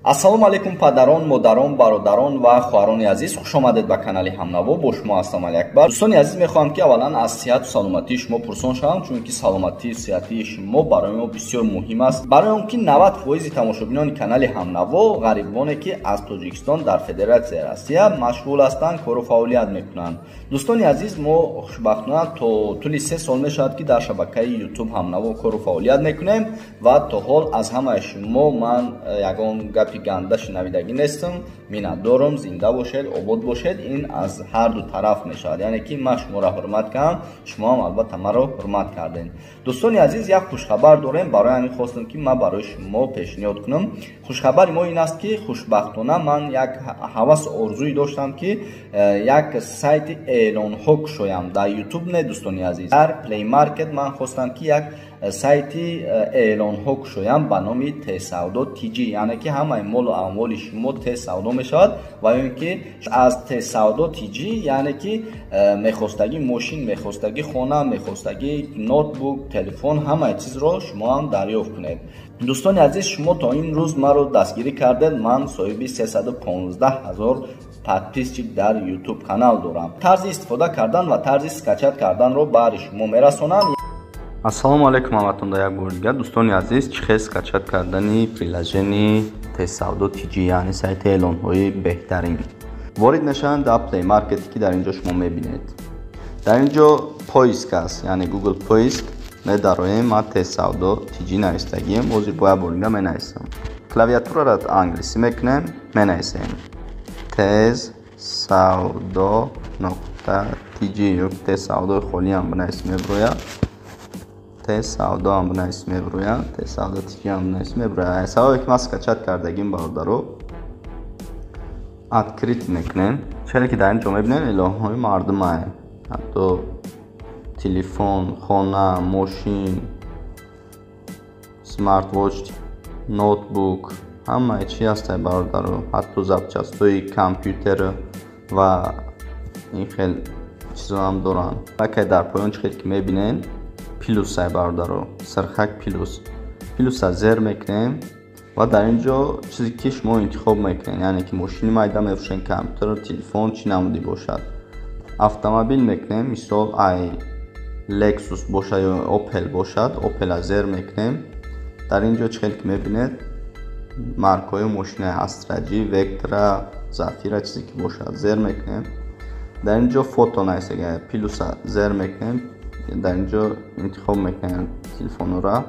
ассалому алайкум падарон, модарон, бародарон ва хоҳарони азиз, хуш омадед ба канали Ҳамнаво. Бо шумо ҳастам Али Акбар. Дӯстони азиз, мехоҳам ки аввалан аз сиҳату саломатии шумо пурсон шавам, чунки саломатии сиҳатии шумо барои мо бисёр муҳим аст. Барои он ки 90% тамошобинони канали Ҳамнаво ғарибоне ки аз Тоҷикистон дар Федератсияи Россия машғул ҳастанд, кору фаъолият мекунанд. Дӯстони азиз, мо хушбахтона то тӯли 3 сол мешавад ки дар шабакаи YouTube Ҳамнаво кору фаъолият мекунем ва то ҳол аз ҳамаи шумо ман ягон гапи ганда шинавидагӣ нестам. Миннатдорам, зинда бошед, обод бошед. Ин аз ҳар ду тараф мешавад, яъне ки ман шуморо ҳурмат кардам, шумо ҳам албатта маро ҳурмат кардем. Дӯстони азиз, як хушхабар дорем, барои ҳамин хостам ки ман барои шумо пешниҳод кунам. Хушхабари мо ин аст ки хушбахтона ман як ҳавас орзуи доштам ки як сайти эълонҳо кушоям дар YouTube. Не дӯстони азиз, дар Play Market ман хостам ки як сайти эълонҳо кушоям ба номи T-Savdo TG, яъне ки ҳамаи молу амволи шумо T-Savdo мешавад ва ё ин ки аз T-Savdo TG, яъне ки мехостагӣ мошин, мехостагӣ хона, мехостагӣ ноутбук, телефон, ҳамаи чизро шумо ҳам дарёфт кунед. Дӯстони азиз, шумо то ин рӯз маро дастгирӣ кардед. Ман соҳиби 315,000 подписчик дар YouTube канал дорам. тарзи истифода кардан ва тарзи скачат карданро баъри шумо мерасонам. ассалому алайкум ҳаматон да як бори дигар. дӯстони азиз, чӣ хел скачат кардани приложени T-Savdo TG, яъне сайти эълонҳои беҳтарин. ворид мешаванд дар Play Market ки дар инҷо шумо мебинед. дар инҷо поиск аст, яъне Google поиск медароем. ман T-Savdo TG навистагием, ҳозир бо як бори дигар менависам. клавиатурара англисӣ мекунем, менависем T-Savdo.tg ё T-Savdo холӣ ҳам бинависӣ мебирояд. T-Savdo ҳам бинависӣ мебирояд. T-Savdo TG ҳам бинависӣ мебирояд. сабабе ки ман скачат кардагим бародаро открит мекунем. челе ки дар инҷо мебинем эълонҳои мардумае, ҳатто телефон, хона, мошин, смартвоч, ноутбук, ҳамаи чӣ ҳастае бародаро, ҳатто запчастои компютер ва ин хел чизо ҳам доранд. вакай дар поён чӣ хел ки мебинен плюсае бародаро, сирхак плюса зер мекунем ва дар инҷо чизе ки шумо интихоб мекунем, яъне ки мошини майда мефурӯшем, компютер, телефон, чӣ намуди бошад. автомобил мекунем, мисол ай Lexus бошад ё Opel бошад, Opel-а зер мекунем. дар инҷо чӣ хел ки мебинед маркаҳои мошинаи Astra-G, Vectra, Zafira, чизе ки бошад зер мекунем. дар инҷо фото нависага плюса зер мекунем. дар инҷо интихоб мекунем телефонора,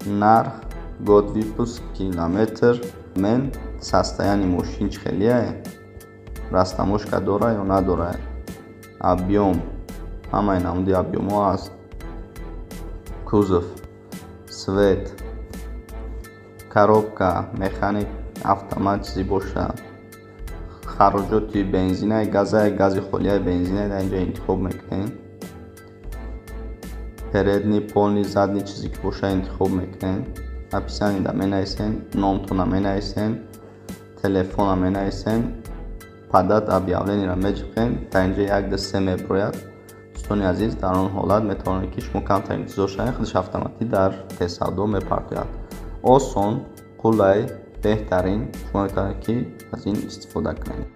нарх, год випуск, километр, мен состояние мошин чӣ хелие, растаможка дорад ё надорад, объем, ҳамаи намуди объёмҳо аст, кузов, свет, коробка, механик, автомат чизи бошад, хароҷоти бензинаи газаи гази холияи бензинаи дар инҷо интихоб мекунем. передни, полни, задни чизе ки бошад интихоб мекунем. описанида менависем, номтона менависем, телефона менависем, падат объявлениеро мечиқем. дар инҷо як дасте мебирояд. дӯстони азиз, дар он ҳолат метавонед ки шумо камтар интизор шавед, худаш автоматӣ дар T-Savdo мепартояд. осон, қулай, беҳтарин. шумо метавонед ки аз ин истифода кунед.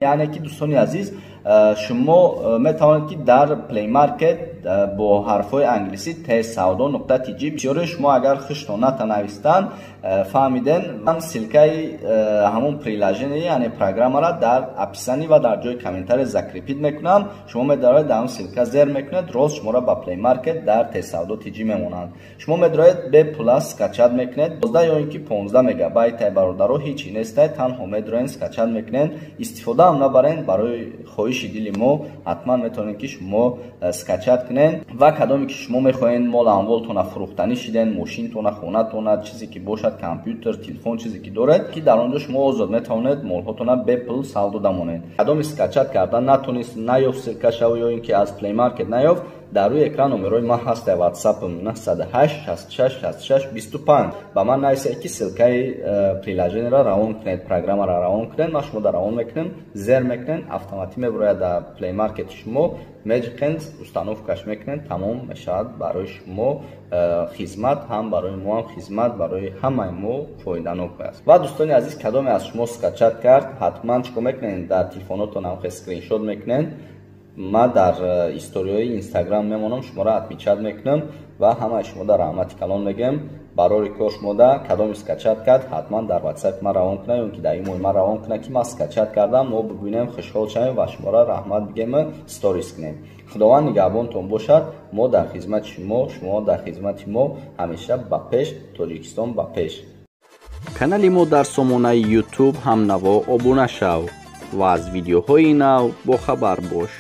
яъне ки дӯстони азиз, шумо метавонед ки дар Play Market бо ҳарфҳои англисӣ T-Savdo.tg, бисёре шумо агар хушто натанавистан фаҳмиден, ман силкаи ҳамон приложение, яъне программаро дар описанӣ ва дар ҷои комментария закрепит мекунам. шумо медароед дар он силка зер мекунед, рост шуморо ба Play Market дар T-Savdo TG мемонанд. шумо медароед B+ скачат мекунед, 12 ё ин ки 15 мегабайт бародаро, ҳичи нестае, танҳо медароед скачат мекунед, истифода ҳам набарен. барои хоҳиши дили мо ҳатман метавонед ки шумо скачат кунед ва кадоме ки шумо мехоҳед мол амволтона фурӯхтанӣ шиден, мошинтона, хонатона, чизе ки бошад, компютер, телефон, чизе ки доред, ки дар он ҷо шумо озод метавонед молҳотона B+ Savdo дамонед. кадоме скачат кардан натонист, наёфт силка шав ё ин ки аз Play Market наёфт, дар рӯи экран номерои ман ҳаст ватсапм 908 66 66 25 ба ман нависед ки ссилкаи приложениеро равон кунед, программаро равон кунед. ман шумо равон мекунем, зер мекунед, автоматӣ мебурояд дар плей маркети шумо, меҷиқанд, установкаш мекунед, тамом мешавад барои шумо хизмат, ҳам барои мо ҳам хизмат, барои ҳамаи мо фоиданок аст. ва дӯстони азиз, кадоме аз шумо скачат кард, ҳатман чикор мекунед, дар телефонотон ҳам скриншот мекунед. ма дар историёи инстаграм мемонам, шуморо отмечат мекунам ва ҳамаи шумода раҳмати калон мегем. барори кор шумода кадоме скачат кард, ҳатман дар ватсап ман равон кунед, ё ки дар имои ман равон кунед ки ман скачат кардам, мо бибинем, хушҳол шавем ва шуморо раҳмат бигем, сторис кунем. худованд нигаҳбонтон бошад. мо дар хизмати шумо, шумо дар хизмати мо. ҳамеша ба пеш, Тоҷикистон ба пеш. канали мо дар сомонаи YouTube ҳамнаво обуна шав ва аз видеоҳои нав бохабар бош.